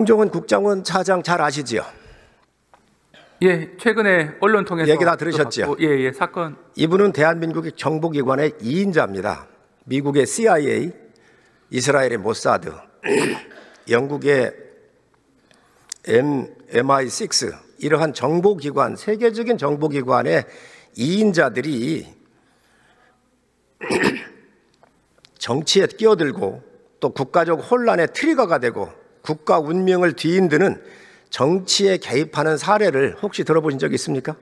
홍정원 국정원 차장 잘 아시지요? 예, 최근에 언론 통해서 얘기 다 들으셨죠? 예, 사건. 이분은 대한민국의 정보기관의 2인자입니다. 미국의 CIA, 이스라엘의 모사드, 영국의 MI6 이러한 정보기관, 세계적인 정보기관의 2인자들이 정치에 끼어들고 또 국가적 혼란의 트리거가 되고 국가 운명을 뒤흔드는 정치에 개입하는 사례를 혹시 들어보신 적 있습니까?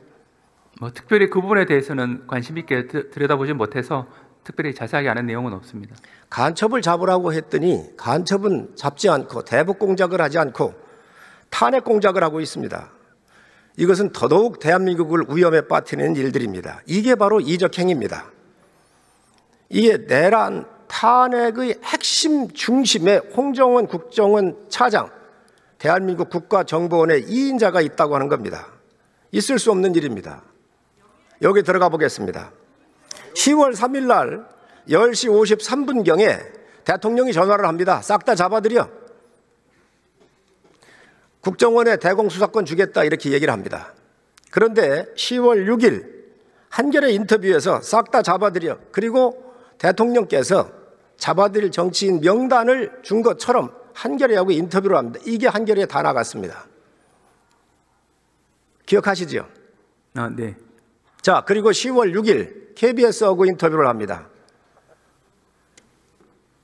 특별히 그 부분에 대해서는 관심 있게 들여다보지 못해서 특별히 자세하게 아는 내용은 없습니다. 간첩을 잡으라고 했더니 간첩은 잡지 않고 대북 공작을 하지 않고 탄핵 공작을 하고 있습니다. 이것은 더더욱 대한민국을 위험에 빠뜨리는 일들입니다. 이게 바로 이적행위입니다. 이게 내란 탄핵의 핵심 중심에 홍정원 국정원 차장, 대한민국 국가정보원의 2인자가 있다고 하는 겁니다. 있을 수 없는 일입니다. 여기 들어가 보겠습니다. 10월 3일 날 10시 53분경에 대통령이 전화를 합니다. 싹 다 잡아들여. 국정원에 대공수사권 주겠다 이렇게 얘기를 합니다. 그런데 10월 6일 한겨레 인터뷰에서 싹 다 잡아들여. 그리고 대통령께서 잡아들일 정치인 명단을 준 것처럼 한겨레하고 인터뷰를 합니다. 이게 한겨레에 다 나갔습니다. 기억하시죠? 네. 자, 그리고 10월 6일 KBS하고 인터뷰를 합니다.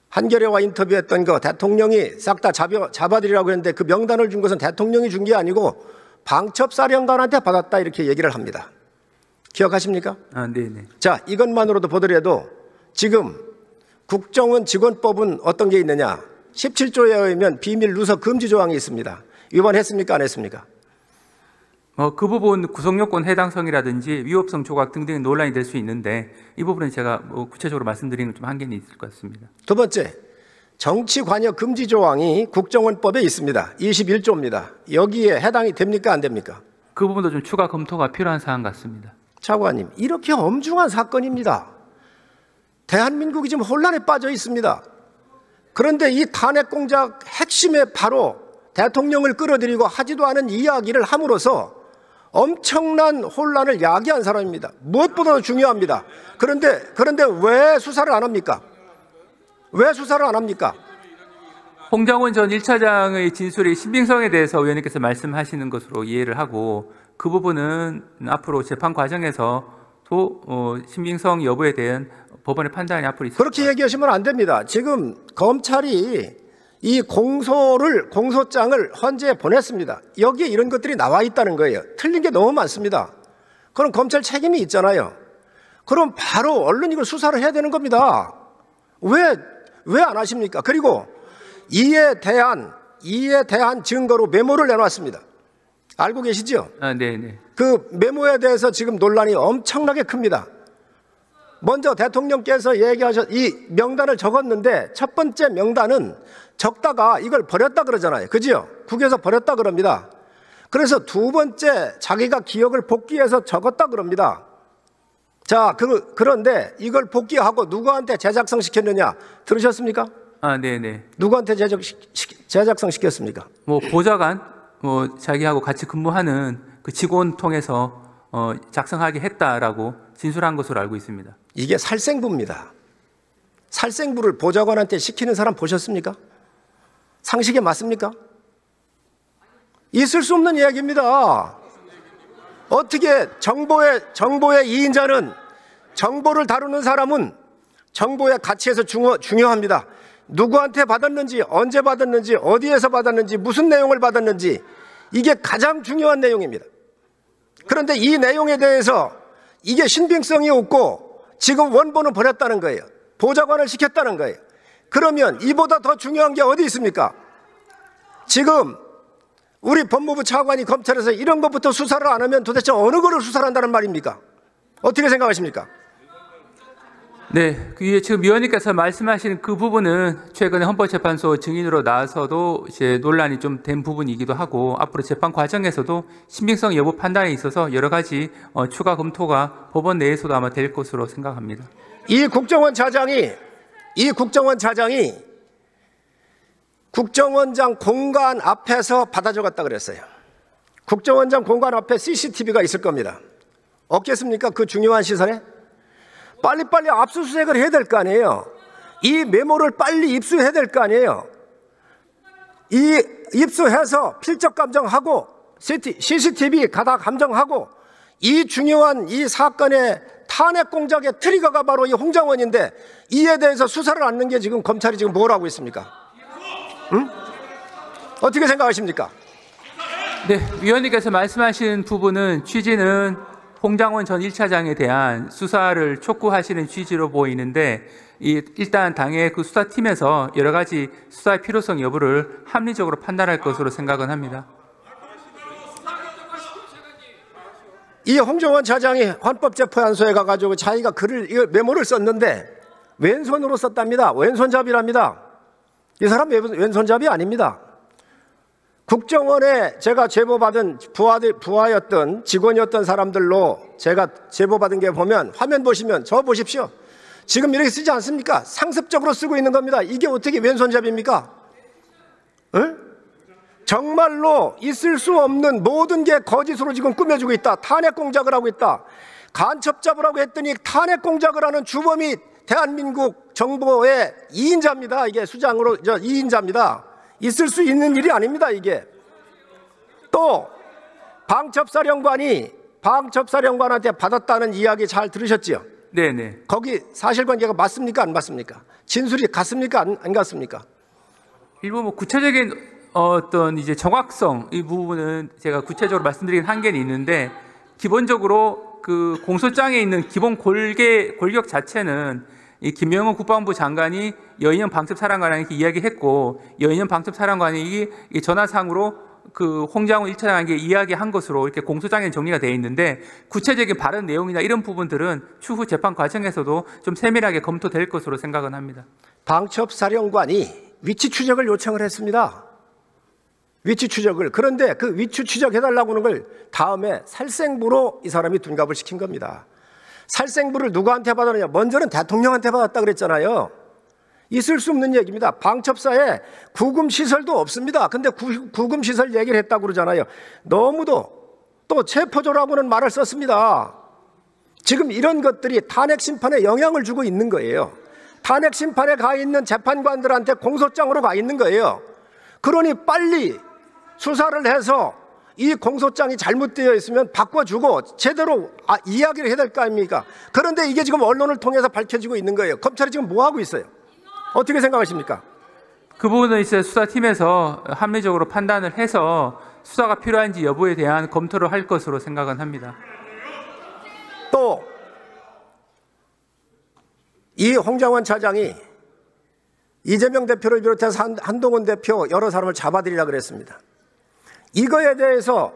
한겨레와 인터뷰했던 거 대통령이 싹 다 잡아들이라고 했는데 그 명단을 준 것은 대통령이 준 게 아니고 방첩사령관한테 받았다 이렇게 얘기를 합니다. 기억하십니까? 네네. 자, 이것만으로도 보더라도 지금 국정원 직원법은 어떤 게 있느냐? 17조에 의하면 비밀 누설 금지 조항이 있습니다. 위반했습니까? 안 했습니까? 그 부분 구성요건 해당성이라든지 위법성 조각 등등 논란이 될 수 있는데 이 부분은 제가 구체적으로 말씀드리는 좀 한계는 있을 것 같습니다. 두 번째, 정치 관여 금지 조항이 국정원법에 있습니다. 21조입니다. 여기에 해당이 됩니까? 안 됩니까? 그 부분도 좀 추가 검토가 필요한 사안 같습니다. 차관님, 이렇게 엄중한 사건입니다. 대한민국이 지금 혼란에 빠져 있습니다. 그런데 이 탄핵 공작 핵심에 바로 대통령을 끌어들이고 하지도 않은 이야기를 함으로써 엄청난 혼란을 야기한 사람입니다. 무엇보다도 중요합니다. 그런데 왜 수사를 안 합니까? 왜 수사를 안 합니까? 홍정원 전 1차장의 진술의 신빙성에 대해서 의원님께서 말씀하시는 것으로 이해를 하고 그 부분은 앞으로 재판 과정에서 또 신빙성 여부에 대한 법원의 판단이 앞으로 있습니다. 그렇게 얘기하시면 안 됩니다. 지금 검찰이 이 공소장을 헌재에 보냈습니다. 여기에 이런 것들이 나와 있다는 거예요. 틀린 게 너무 많습니다. 그럼 검찰 책임이 있잖아요. 그럼 바로 얼른 이걸 수사를 해야 되는 겁니다. 왜 안 하십니까? 그리고 이에 대한 증거로 메모를 내놨습니다. 알고 계시죠? 네네. 그 메모에 대해서 지금 논란이 엄청나게 큽니다. 먼저 대통령께서 이 명단을 적었는데 첫 번째 명단은 적다가 이걸 버렸다 그러잖아요. 그죠? 국에서 버렸다 그럽니다. 그래서 두 번째 자기가 기억을 복귀해서 적었다 그럽니다. 자, 그런데 이걸 복귀하고 누구한테 재작성 시켰느냐 들으셨습니까? 네네. 누구한테 재작성 시켰습니까? 보좌관, 자기하고 같이 근무하는 그 직원 통해서 작성하게 했다라고 진술한 것으로 알고 있습니다. 이게 살생부입니다. 살생부를 보좌관한테 시키는 사람 보셨습니까? 상식에 맞습니까? 있을 수 없는 이야기입니다. 어떻게 정보의 2인자는 정보를 다루는 사람은 정보의 가치에서 중요합니다. 누구한테 받았는지, 언제 받았는지, 어디에서 받았는지, 무슨 내용을 받았는지 이게 가장 중요한 내용입니다. 그런데 이 내용에 대해서 이게 신빙성이 없고 지금 원본은 버렸다는 거예요. 보좌관을 시켰다는 거예요. 그러면 이보다 더 중요한 게 어디 있습니까? 지금 우리 법무부 차관이 검찰에서 이런 것부터 수사를 안 하면 도대체 어느 거를 수사를 한다는 말입니까? 어떻게 생각하십니까? 네, 지금 위원님께서 말씀하시는 그 부분은 최근에 헌법재판소 증인으로 나와서도 이제 논란이 좀 된 부분이기도 하고 앞으로 재판 과정에서도 신빙성 여부 판단에 있어서 여러 가지 추가 검토가 법원 내에서도 아마 될 것으로 생각합니다. 이 국정원 차장이 국정원장 공간 앞에서 받아 적었다 그랬어요. 국정원장 공간 앞에 CCTV가 있을 겁니다. 없겠습니까? 그 중요한 시설에? 빨리빨리 압수수색을 해야 될 거 아니에요. 이 메모를 빨리 입수해야 될 거 아니에요. 이 입수해서 필적 감정하고 CCTV 가다 감정하고 이 중요한 이 사건의 탄핵 공작의 트리거가 바로 이 홍장원인데 이에 대해서 수사를 않는 게 지금 검찰이 지금 뭘 하고 있습니까? 응? 어떻게 생각하십니까? 네, 위원님께서 말씀하신 부분은 취지는 홍장원 전 1차장에 대한 수사를 촉구하시는 취지로 보이는데 일단 당의 그 수사팀에서 여러 가지 수사의 필요성 여부를 합리적으로 판단할 것으로 생각은 합니다. 이 홍정원 차장이 헌법재판소에 가가지고 자기가 메모를 썼는데 왼손으로 썼답니다. 왼손잡이랍니다. 이 사람 왼손잡이 아닙니다. 국정원에 제가 제보받은 부하였던 직원이었던 사람들로 제가 제보받은 게 보면 화면 보시면 저 보십시오. 지금 이렇게 쓰지 않습니까? 상습적으로 쓰고 있는 겁니다. 이게 어떻게 왼손잡이입니까? 응? 정말로 있을 수 없는 모든 게 거짓으로 지금 꾸며주고 있다. 탄핵 공작을 하고 있다. 간첩 잡으라고 했더니 탄핵 공작을 하는 주범이 대한민국 정보의 2인자입니다. 이게 수장으로 2인자입니다. 있을 수 있는 일이 아닙니다. 이게 또 방첩사령관한테 받았다는 이야기 잘 들으셨죠? 네네. 거기 사실관계가 맞습니까? 안 맞습니까? 진술이 같습니까? 안 같습니까? 일부 뭐 구체적인 어떤 이제 정확성 이 부분은 제가 구체적으로 말씀드리긴 한계는 있는데 기본적으로 그 공소장에 있는 기본 골격 자체는 이 김영호 국방부 장관이 여인영 방첩사령관에게 이야기했고 여인영 방첩사령관이 이 전화상으로 그 홍장원 1차장에게 이야기한 것으로 이렇게 공소장에 정리가 되어 있는데 구체적인 발언 내용이나 이런 부분들은 추후 재판 과정에서도 좀 세밀하게 검토될 것으로 생각은 합니다. 방첩사령관이 위치 추적을 요청을 했습니다. 위치 추적을. 그런데 그 위치 추적해달라고 하는 걸 다음에 살생부로 이 사람이 둔갑을 시킨 겁니다. 살생부를 누구한테 받았느냐? 먼저는 대통령한테 받았다 그랬잖아요. 있을 수 없는 얘기입니다. 방첩사에 구금시설도 없습니다. 근데 구금시설 얘기를 했다고 그러잖아요. 너무도 또 체포조라고는 말을 썼습니다. 지금 이런 것들이 탄핵 심판에 영향을 주고 있는 거예요. 탄핵 심판에 가 있는 재판관들한테 공소장으로 가 있는 거예요. 그러니 빨리 수사를 해서 이 공소장이 잘못되어 있으면 바꿔주고 제대로 이야기를 해야 될 거 아닙니까? 그런데 이게 지금 언론을 통해서 밝혀지고 있는 거예요. 검찰이 지금 뭐 하고 있어요? 어떻게 생각하십니까? 그 부분은 이제 수사팀에서 합리적으로 판단을 해서 수사가 필요한지 여부에 대한 검토를 할 것으로 생각은 합니다. 또 이 홍장원 차장이 이재명 대표를 비롯해서 한동훈 대표 여러 사람을 잡아들이려고 그랬습니다. 이거에 대해서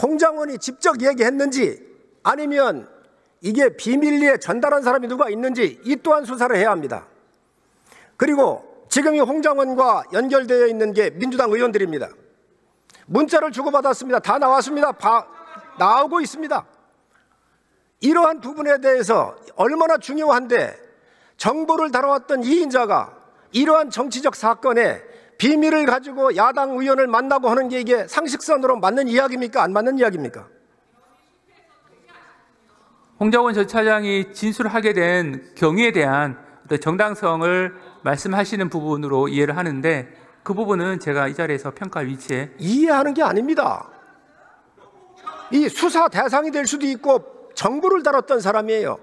홍장원이 직접 얘기했는지 아니면 이게 비밀리에 전달한 사람이 누가 있는지 이 또한 수사를 해야 합니다. 그리고 지금 이 홍장원과 연결되어 있는 게 민주당 의원들입니다. 문자를 주고받았습니다. 다 나왔습니다. 나오고 있습니다. 이러한 부분에 대해서 얼마나 중요한데 정보를 다뤄왔던 2인자가 이러한 정치적 사건에 비밀을 가지고 야당 의원을 만나고 하는 게 이게 상식선으로 맞는 이야기입니까? 안 맞는 이야기입니까? 홍장원 전 차장이 진술하게 된 경위에 대한 정당성을 말씀하시는 부분으로 이해를 하는데 그 부분은 제가 이 자리에서 평가할 위치에 이해하는 게 아닙니다. 이 수사 대상이 될 수도 있고 정보를 다뤘던 사람이에요.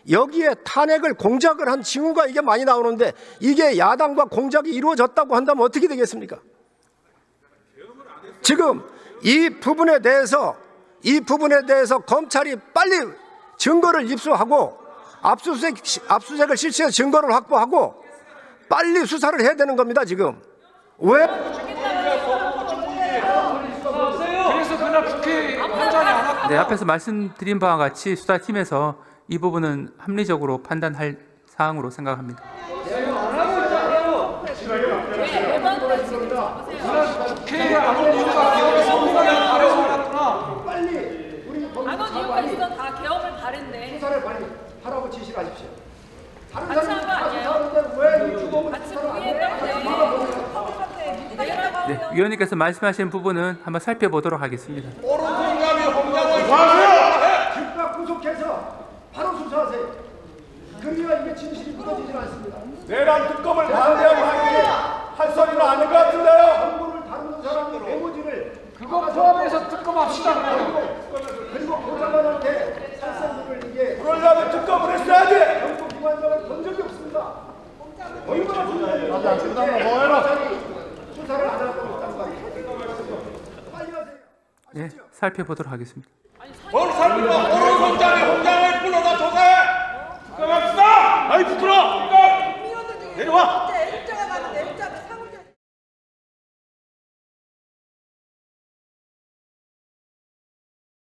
여기에 탄핵을 공작을 한 징후가 이게 많이 나오는데 이게 야당과 공작이 이루어졌다고 한다면 어떻게 되겠습니까? 지금 이 부분에 대해서 검찰이 빨리 증거를 입수하고 압수수색을 실시해서 증거를 확보하고 빨리 수사를 해야 되는 겁니다. 지금 왜? 네, 앞에서 말씀드린 바와 같이 수사팀에서 이 부분은 합리적으로 판단할 사항으로 생각합니다. 안원 이유가 있어. 다 개업을 바른데. 수사를 빨리 하라고 지시를 하십시오. 같이 한 거 아니에요? 왜 같이 동의했다고. 네, 위원님께서 말씀하신 부분은 한번 살펴보도록 하겠습니다. 즉각 구속해서 바로 수사하세요. 그래야 이게 진실이 묻어지지 않습니다. 내란 특검을 반대하는 할 소리는 아닌 것 같은데요. 정보를 다루는 사람이 메모지를 그거 포함해서 특검합시다. 그리고 보좌관한테 살상들을 이게 그러려면 특검을 했어야지. 정보기관장을 본 적이 없습니다. 얼마나 맞아, 그다음에 뭐 해라. 수사를 안 하고 있다는 거예요. 빨리 하세요. 네, 살펴보도록 하겠습니다. 뭘 살펴봐. 홍장을 불러다 조사해. 특검합시다. 아이 부끄러. 내려와.